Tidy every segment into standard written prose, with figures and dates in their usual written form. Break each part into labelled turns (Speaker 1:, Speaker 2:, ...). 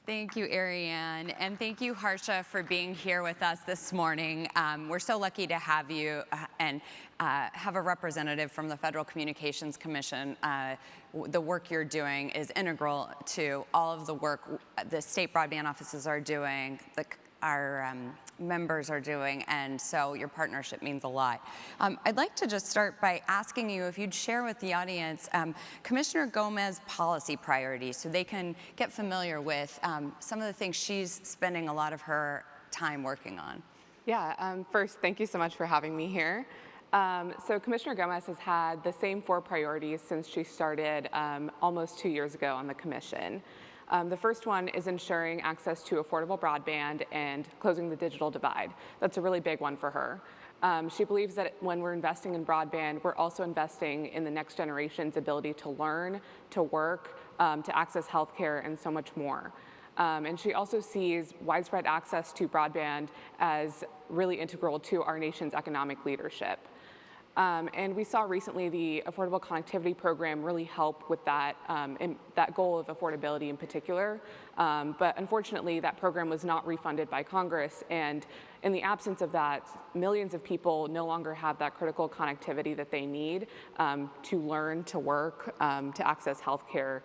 Speaker 1: Thank you, Ariane, and thank you, Harsha, for being here with us this morning. We're so lucky to have you and have a representative from the Federal Communications Commission. The work you're doing is integral to all of the work the state broadband offices are doing, our members are doing, and so your partnership means a lot. I'd like to just start by asking you if you'd share with the audience Commissioner Gomez's policy priorities so they can get familiar with some of the things she's spending a lot of her time working on.
Speaker 2: Yeah, first, thank you so much for having me here. So Commissioner Gomez has had the same 4 priorities since she started almost 2 years ago on the commission. The first one is ensuring access to affordable broadband and closing the digital divide. That's a really big one for her. She believes that when we're investing in broadband, we're also investing in the next generation's ability to learn, to work, to access healthcare, and so much more. And she also sees widespread access to broadband as really integral to our nation's economic leadership. And we saw recently the Affordable Connectivity Program really help with that, that goal of affordability in particular. But unfortunately, that program was not refunded by Congress. And in the absence of that, millions of people no longer have that critical connectivity that they need to learn, to work, to access healthcare.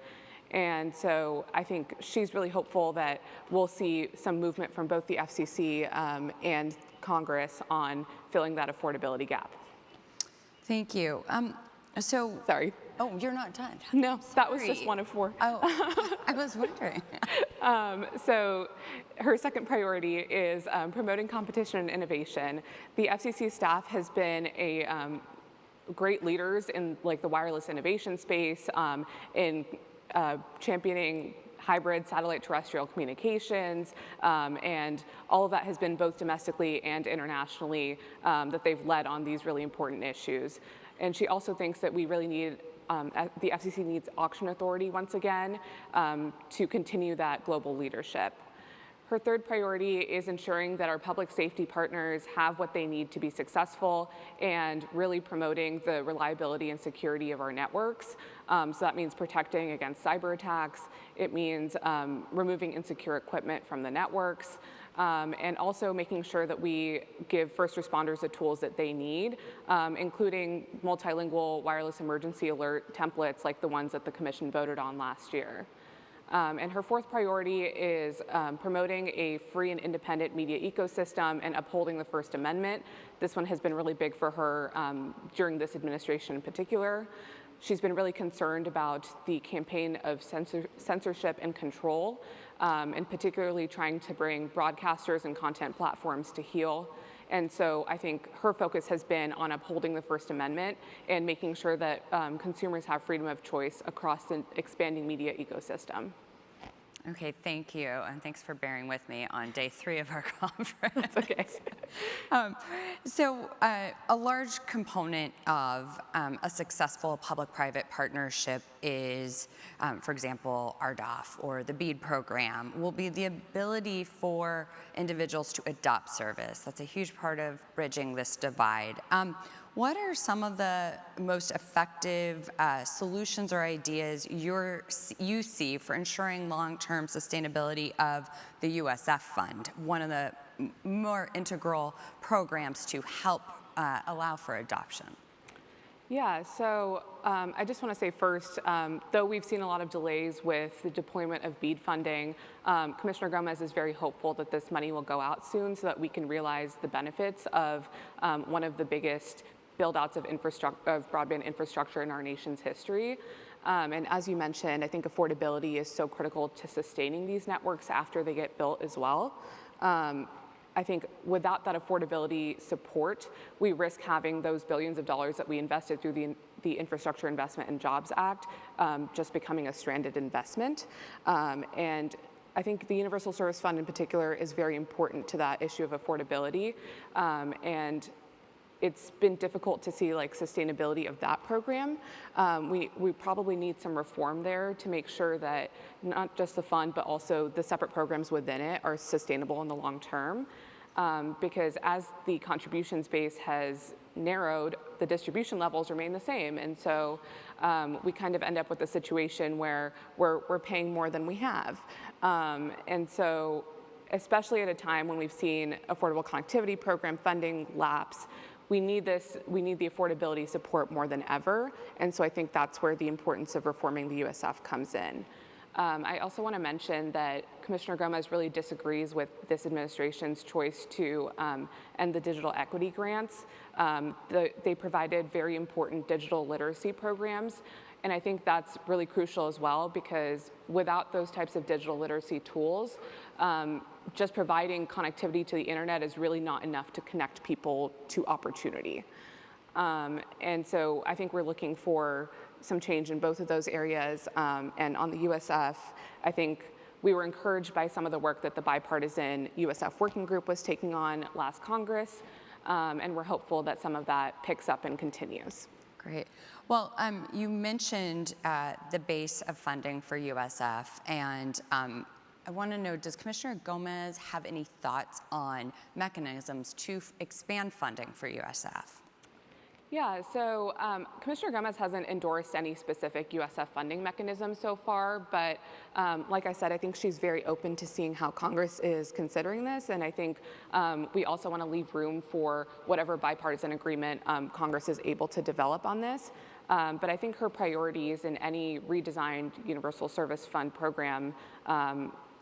Speaker 2: And so I think she's really hopeful that we'll see some movement from both the FCC and Congress on filling that affordability gap.
Speaker 1: Thank you.
Speaker 2: Sorry.
Speaker 1: Oh, you're not done.
Speaker 2: No,
Speaker 1: Sorry.
Speaker 2: that was just one of 4.
Speaker 1: Oh, I was wondering.
Speaker 2: So her second priority is promoting competition and innovation. The FCC staff has been great leaders in the wireless innovation space, in championing hybrid satellite terrestrial communications, and all of that has been both domestically and internationally that they've led on these really important issues. And she also thinks that we really need, the FCC needs auction authority once again to continue that global leadership. Her third priority is ensuring that our public safety partners have what they need to be successful and really promoting the reliability and security of our networks. So that means protecting against cyber attacks. It means removing insecure equipment from the networks, and also making sure that we give first responders the tools that they need, including multilingual wireless emergency alert templates like the ones that the Commission voted on last year. And her fourth priority is promoting a free and independent media ecosystem and upholding the First Amendment. This one has been really big for her during this administration in particular. She's been really concerned about the campaign of censorship and control, and particularly trying to bring broadcasters and content platforms to heel. And so I think her focus has been on upholding the First Amendment and making sure that consumers have freedom of choice across the expanding media ecosystem.
Speaker 1: Okay, thank you, and thanks for bearing with me on day 3 of our conference.
Speaker 2: Okay.
Speaker 1: So a large component of a successful public-private partnership is, for example, RDOF or the BEAD program, will be the ability for individuals to adopt service. That's a huge part of bridging this divide. What are some of the most effective solutions or ideas you see for ensuring long-term sustainability of the USF fund, one of the more integral programs to help allow for adoption?
Speaker 2: Yeah, so I just want to say first, though we've seen a lot of delays with the deployment of BEAD funding, Commissioner Gomez is very hopeful that this money will go out soon so that we can realize the benefits of one of the biggest build-outs of broadband infrastructure in our nation's history. And as you mentioned, I think affordability is so critical to sustaining these networks after they get built as well. I think without that affordability support, we risk having those billions of dollars that we invested through the Infrastructure Investment and Jobs Act just becoming a stranded investment. And I think the Universal Service Fund in particular is very important to that issue of affordability. And it's been difficult to see sustainability of that program. We probably need some reform there to make sure that not just the fund, but also the separate programs within it are sustainable in the long term. Because as the contributions base has narrowed, the distribution levels remain the same. And so we kind of end up with a situation where we're paying more than we have. And so, especially at a time when we've seen affordable connectivity program funding lapse, we need the affordability support more than ever. And so I think that's where the importance of reforming the USF comes in. I also want to mention that Commissioner Gomez really disagrees with this administration's choice to end the digital equity grants. They provided very important digital literacy programs, and I think that's really crucial as well, because without those types of digital literacy tools, just providing connectivity to the internet is really not enough to connect people to opportunity. And so I think we're looking for some change in both of those areas. And on the USF, I think we were encouraged by some of the work that the bipartisan USF working group was taking on last Congress. And we're hopeful that some of that picks up and continues.
Speaker 1: Great. Well, you mentioned the base of funding for USF, and I want to know, does Commissioner Gomez have any thoughts on mechanisms to expand funding for USF?
Speaker 2: Yeah, so Commissioner Gomez hasn't endorsed any specific USF funding mechanism so far, but like I said, I think she's very open to seeing how Congress is considering this, and I think we also want to leave room for whatever bipartisan agreement Congress is able to develop on this. But I think her priorities in any redesigned Universal Service Fund program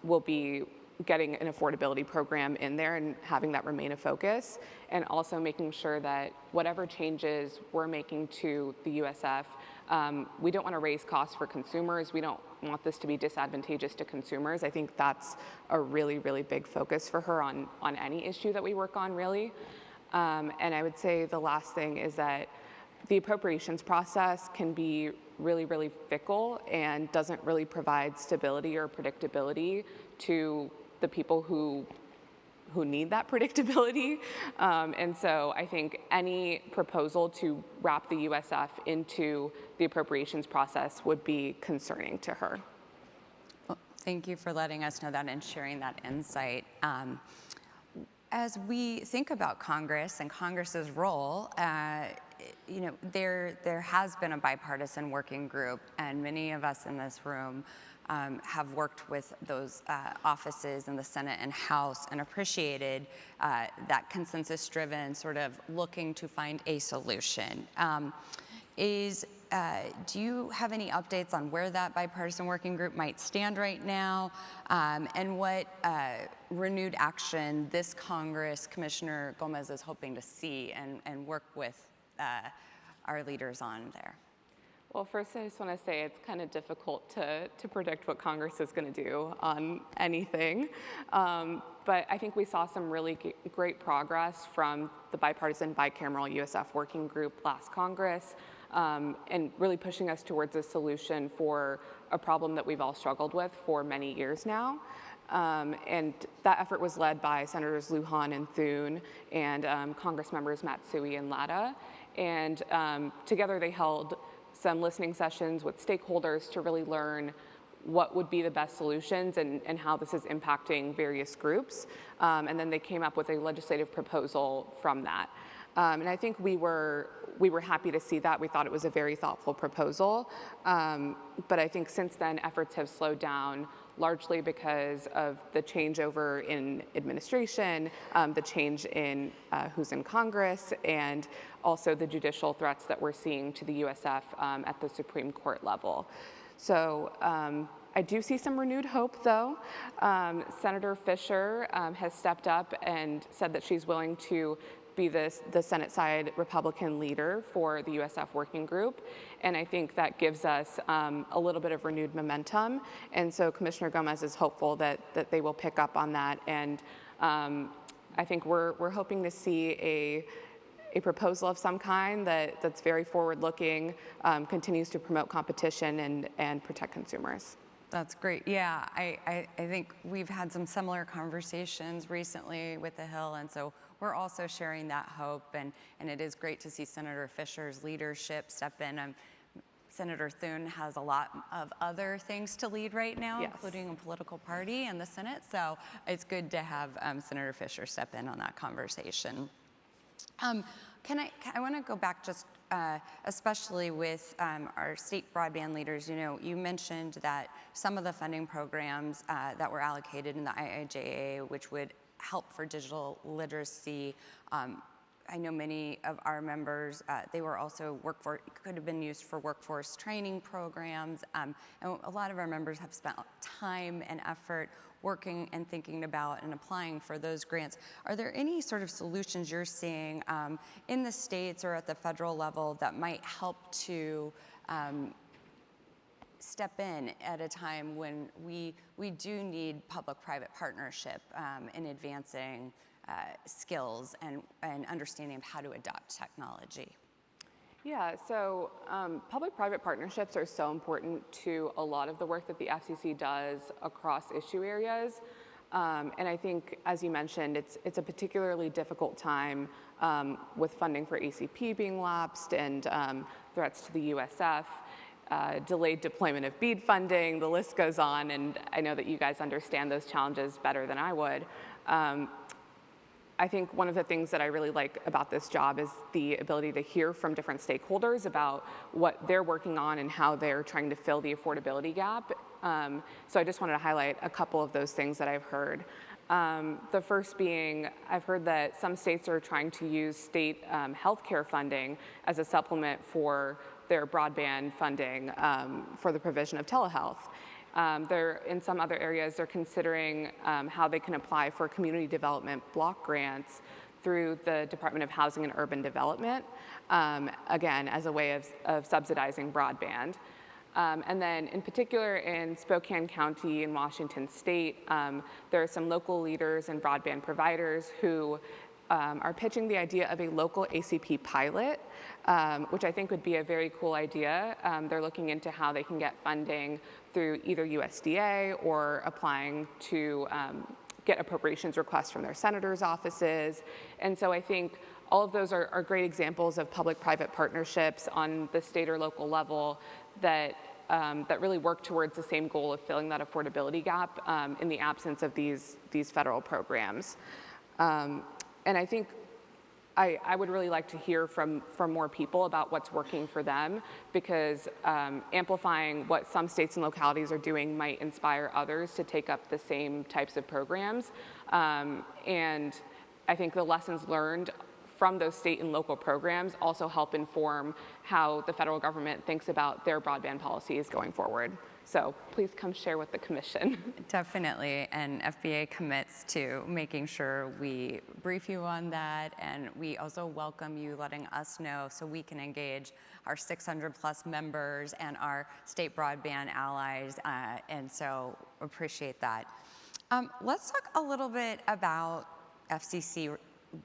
Speaker 2: will be getting an affordability program in there and having that remain a focus, and also making sure that whatever changes we're making to the USF, we don't want to raise costs for consumers. We don't want this to be disadvantageous to consumers. I think that's a really, really big focus for her on any issue that we work on, really. And I would say the last thing is that the appropriations process can be really, really fickle and doesn't really provide stability or predictability to the people who need that predictability. And so I think any proposal to wrap the USF into the appropriations process would be concerning to her.
Speaker 1: Well, thank you for letting us know that and sharing that insight. As we think about Congress and Congress's role, you know, there has been a bipartisan working group, and many of us in this room have worked with those offices in the Senate and House and appreciated that consensus-driven sort of looking to find a solution. Do you have any updates on where that bipartisan working group might stand right now, and what renewed action this Congress Commissioner Gomez is hoping to see and work with our leaders on there?
Speaker 2: Well, first, I just want to say it's kind of difficult to predict what Congress is going to do on anything. But I think we saw some really great progress from the bipartisan bicameral USF working group last Congress, and really pushing us towards a solution for a problem that we've all struggled with for many years now. And that effort was led by Senators Lujan and Thune and Congress members Matsui and Latta. And together they held some listening sessions with stakeholders to really learn what would be the best solutions and how this is impacting various groups. And then they came up with a legislative proposal from that. And I think we were happy to see that. We thought it was a very thoughtful proposal. But I think since then, efforts have slowed down, largely because of the changeover in administration, the change in who's in Congress, and also the judicial threats that we're seeing to the USF at the Supreme Court level. So I do see some renewed hope, though. Senator Fisher has stepped up and said that she's willing to be the Senate side Republican leader for the USF working group. And I think that gives us a little bit of renewed momentum. And so Commissioner Gomez is hopeful that they will pick up on that. And I think we're hoping to see a proposal of some kind that's very forward-looking, continues to promote competition and protect consumers.
Speaker 1: That's great. Yeah, I think we've had some similar conversations recently with the Hill, and so we're also sharing that hope, and it is great to see Senator Fisher's leadership step in. Senator Thune has a lot of other things to lead right now, yes, including a political party in the Senate, so it's good to have Senator Fisher step in on that conversation. I want to go back just especially with our state broadband leaders, you mentioned that some of the funding programs that were allocated in the IIJA, which would help for digital literacy, I know many of our members, they were also could have been used for workforce training programs. And a lot of our members have spent time and effort working and thinking about and applying for those grants. Are there any sort of solutions you're seeing in the states or at the federal level that might help to step in at a time when we do need public-private partnership in advancing skills and understanding of how to adopt technology?
Speaker 2: Yeah, so public-private partnerships are so important to a lot of the work that the FCC does across issue areas. And I think, as you mentioned, it's a particularly difficult time with funding for ACP being lapsed and threats to the USF, delayed deployment of BEAD funding, the list goes on, and I know that you guys understand those challenges better than I would. I think one of the things that I really like about this job is the ability to hear from different stakeholders about what they're working on and how they're trying to fill the affordability gap. So I just wanted to highlight a couple of those things that I've heard. The first being, I've heard that some states are trying to use state healthcare funding as a supplement for their broadband funding for the provision of telehealth. In some other areas, they're considering how they can apply for community development block grants through the Department of Housing and Urban Development, again, as a way of subsidizing broadband. And then in particular in Spokane County in Washington State, there are some local leaders and broadband providers who are pitching the idea of a local ACP pilot, which I think would be a very cool idea. They're looking into how they can get funding through either USDA or applying to get appropriations requests from their senators' offices. And so I think all of those are great examples of public-private partnerships on the state or local level that really work towards the same goal of filling that affordability gap in the absence of these federal programs. And I think I would really like to hear from more people about what's working for them, because amplifying what some states and localities are doing might inspire others to take up the same types of programs. And I think the lessons learned from those state and local programs also help inform how the federal government thinks about their broadband policies going forward. So please come share with the commission.
Speaker 1: Definitely, and FBA commits to making sure we brief you on that, and we also welcome you letting us know so we can engage our 600 plus members and our state broadband allies, and so appreciate that. Let's talk a little bit about FCC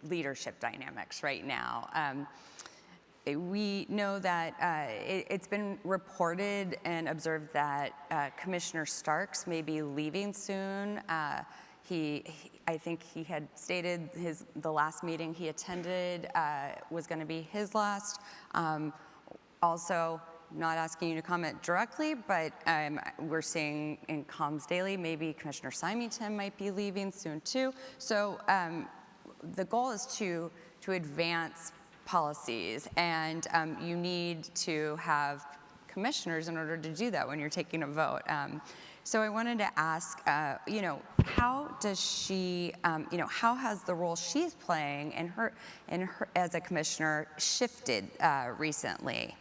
Speaker 1: leadership dynamics right now. We know that it's been reported and observed that Commissioner Starks may be leaving soon. I think he had stated the last meeting he attended was going to be his last. Also, not asking you to comment directly, but we're seeing in Comms Daily maybe Commissioner Symington might be leaving soon too. So the goal is to advance policies, and you need to have commissioners in order to do that when you're taking a vote. So I wanted to ask, how does she, how has the role she's playing in her as a commissioner shifted recently?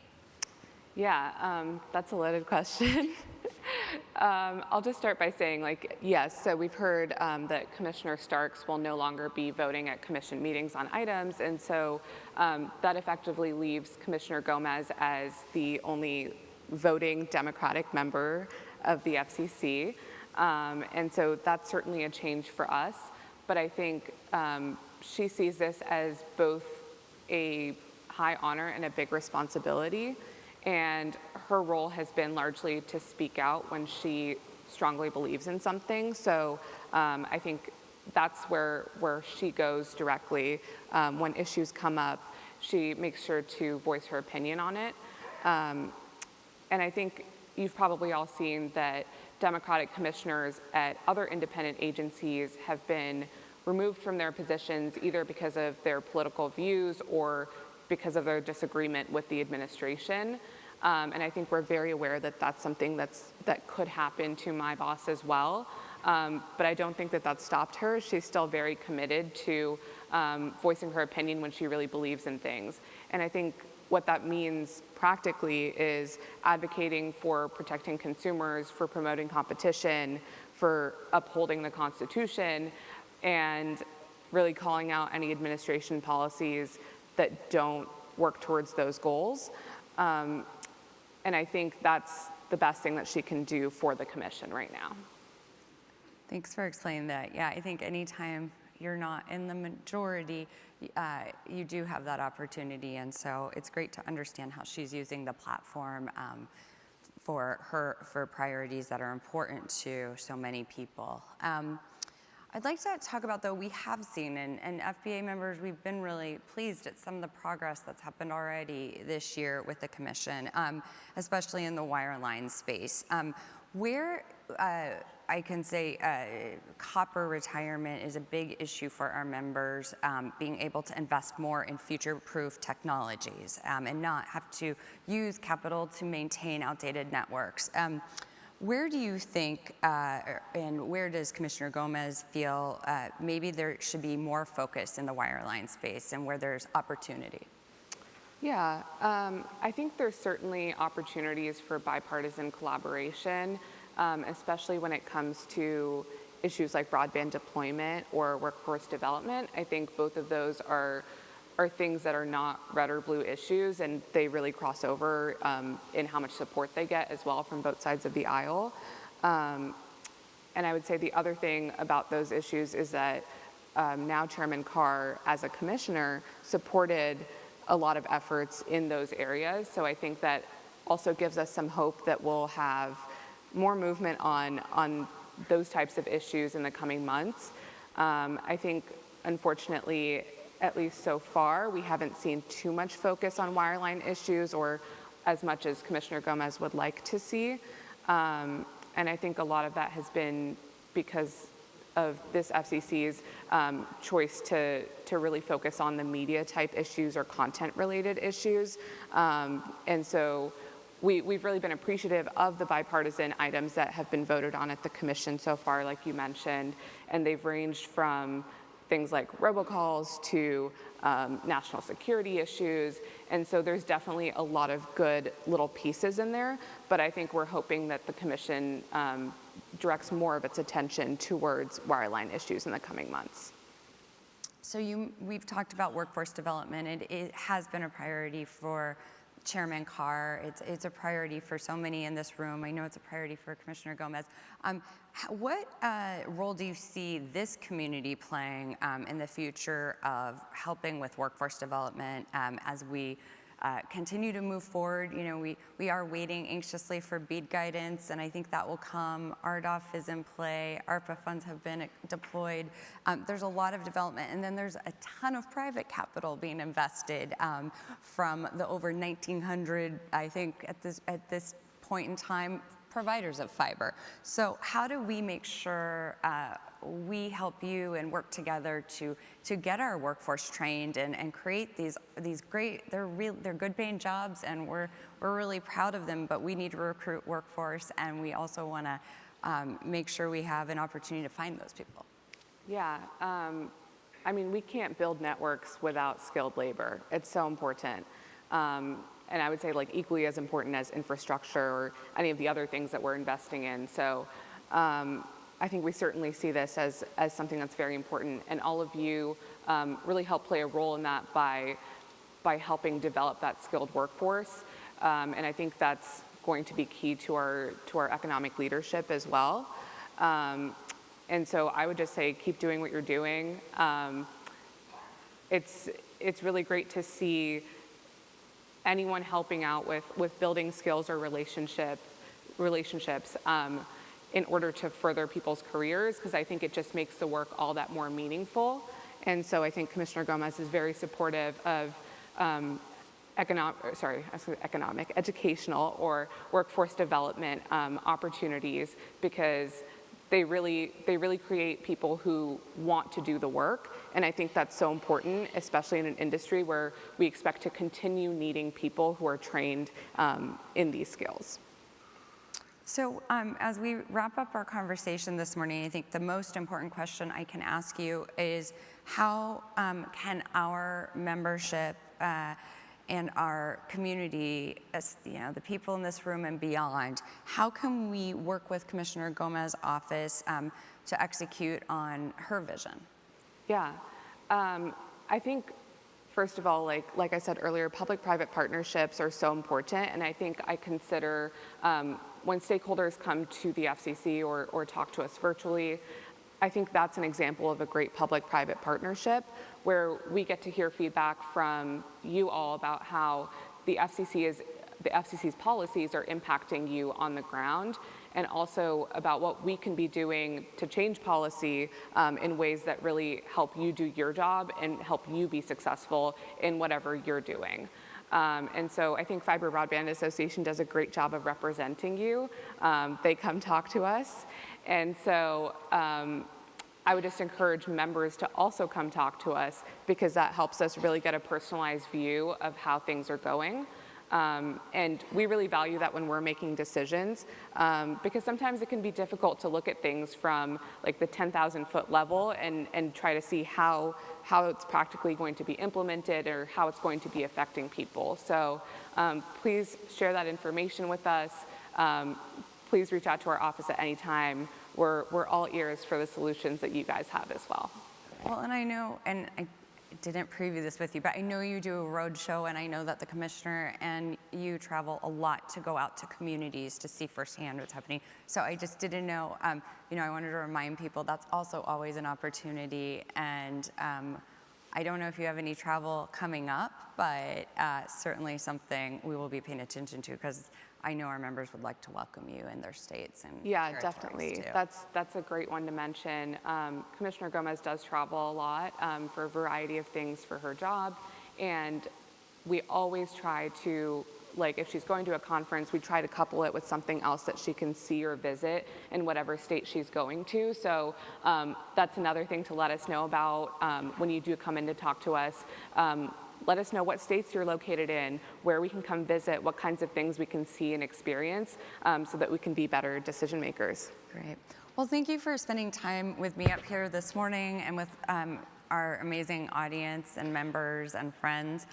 Speaker 2: Yeah, that's a loaded question. I'll just start by saying, yes, so we've heard that Commissioner Starks will no longer be voting at commission meetings on items, and so that effectively leaves Commissioner Gomez as the only voting Democratic member of the FCC, and so that's certainly a change for us, but I think she sees this as both a high honor and a big responsibility. And her role has been largely to speak out when she strongly believes in something. So I think that's where she goes directly. When issues come up, she makes sure to voice her opinion on it. And I think you've probably all seen that Democratic commissioners at other independent agencies have been removed from their positions either because of their political views or because of their disagreement with the administration. And I think we're very aware that that's something that could happen to my boss as well. But I don't think that that stopped her. She's still very committed to voicing her opinion when she really believes in things. And I think what that means practically is advocating for protecting consumers, for promoting competition, for upholding the Constitution, and really calling out any administration policies that don't work towards those goals. And I think that's the best thing that she can do for the commission right now.
Speaker 1: Thanks for explaining that. Yeah, I think anytime you're not in the majority, you do have that opportunity. And so it's great to understand how she's using the platform for priorities that are important to so many people. I'd like to talk about, though, we have seen, and FBA members, we've been really pleased at some of the progress that's happened already this year with the commission, especially in the wireline space. Where I can say copper retirement is a big issue for our members, being able to invest more in future-proof technologies and not have to use capital to maintain outdated networks. Where do you think, and where does Commissioner Gomez feel maybe there should be more focus in the wireline space and where there's opportunity?
Speaker 2: Yeah, I think there's certainly opportunities for bipartisan collaboration, especially when it comes to issues like broadband deployment or workforce development. I think both of those are things that are not red or blue issues, and they really cross over in how much support they get as well from both sides of the aisle. And I would say the other thing about those issues is that now Chairman Carr, as a commissioner, supported a lot of efforts in those areas. So I think that also gives us some hope that we'll have more movement on those types of issues in the coming months. I think, unfortunately, at least so far, we haven't seen too much focus on wireline issues or as much as Commissioner Gomez would like to see. And I think a lot of that has been because of this FCC's choice to really focus on the media type issues or content related issues. And so we've really been appreciative of the bipartisan items that have been voted on at the commission so far, like you mentioned, and they've ranged from things like robocalls to national security issues. And so there's definitely a lot of good little pieces in there, but I think we're hoping that the commission directs more of its attention towards wireline issues in the coming months.
Speaker 1: So we've talked about workforce development. It has been a priority for Chairman Carr. It's a priority for so many in this room. I know it's a priority for Commissioner Gomez. What role do you see this community playing in the future of helping with workforce development as we continue to move forward? You know, we are waiting anxiously for BEAD guidance, and I think that will come. RDOF is in play. ARPA funds have been deployed. There's a lot of development, and then there's a ton of private capital being invested from the over 1,900, I think, at this point in time, providers of fiber. So how do we make sure we help you and work together to get our workforce trained and create these great, they're good paying jobs, and we're really proud of them, but we need to recruit workforce, and we also want to make sure we have an opportunity to find those people.
Speaker 2: Yeah, I mean, we can't build networks without skilled labor. It's so important. And I would say like equally as important as infrastructure or any of the other things that we're investing in. So I think we certainly see this as something that's very important, and all of you really help play a role in that by helping develop that skilled workforce. And I think that's going to be key to our economic leadership as well. And so I would just say keep doing what you're doing. It's really great to see anyone helping out with building skills or relationships in order to further people's careers, because I think it just makes the work all that more meaningful. And so I think Commissioner Gomez is very supportive of educational or workforce development opportunities, because they really create people who want to do the work. And I think that's so important, especially in an industry where we expect to continue needing people who are trained in these skills.
Speaker 1: So as we wrap up our conversation this morning, I think the most important question I can ask you is how can our membership and our community, as, the people in this room and beyond, how can we work with Commissioner Gomez's office to execute on her vision?
Speaker 2: Yeah, I think, first of all, like I said earlier, public-private partnerships are so important, and I think I consider when stakeholders come to the FCC or talk to us virtually, I think that's an example of a great public-private partnership where we get to hear feedback from you all about how the FCC's policies are impacting you on the ground, and also about what we can be doing to change policy in ways that really help you do your job and help you be successful in whatever you're doing. And so I think Fiber Broadband Association does a great job of representing you. They come talk to us. And so I would just encourage members to also come talk to us, because that helps us really get a personalized view of how things are going. And we really value that when we're making decisions, because sometimes it can be difficult to look at things from like the 10,000-foot level and try to see how it's practically going to be implemented or how it's going to be affecting people. So please share that information with us. Please reach out to our office at any time. We're all ears for the solutions that you guys have as well.
Speaker 1: Well, and I know, and I didn't preview this with you, but I know you do a road show, and I know that the commissioner and you travel a lot to go out to communities to see firsthand what's happening. So I just didn't know, I wanted to remind people that's also always an opportunity. And I don't know if you have any travel coming up, but certainly something we will be paying attention to, because I know our members would like to welcome you in their states and
Speaker 2: yeah, definitely.
Speaker 1: Too.
Speaker 2: That's a great one to mention. Commissioner Gomez does travel a lot for a variety of things for her job, and we always try to, like, if she's going to a conference, we try to couple it with something else that she can see or visit in whatever state she's going to. So that's another thing to let us know about when you do come in to talk to us. Let us know what states you're located in, where we can come visit, what kinds of things we can see and experience, so that we can be better decision makers.
Speaker 1: Great. Well, thank you for spending time with me up here this morning and with our amazing audience and members and friends.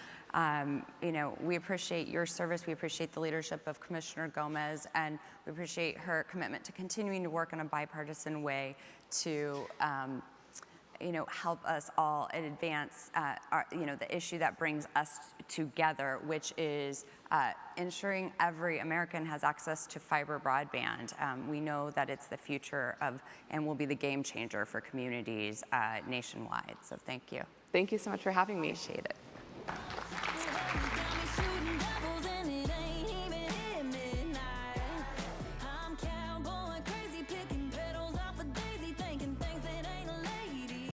Speaker 1: We appreciate your service. We appreciate the leadership of Commissioner Gomez, and we appreciate her commitment to continuing to work in a bipartisan way to help us all advance the issue that brings us together, which is ensuring every American has access to fiber broadband. We know that it's the future of and will be the game changer for communities nationwide. So thank you.
Speaker 2: Thank you so much for having me.
Speaker 1: Appreciate it.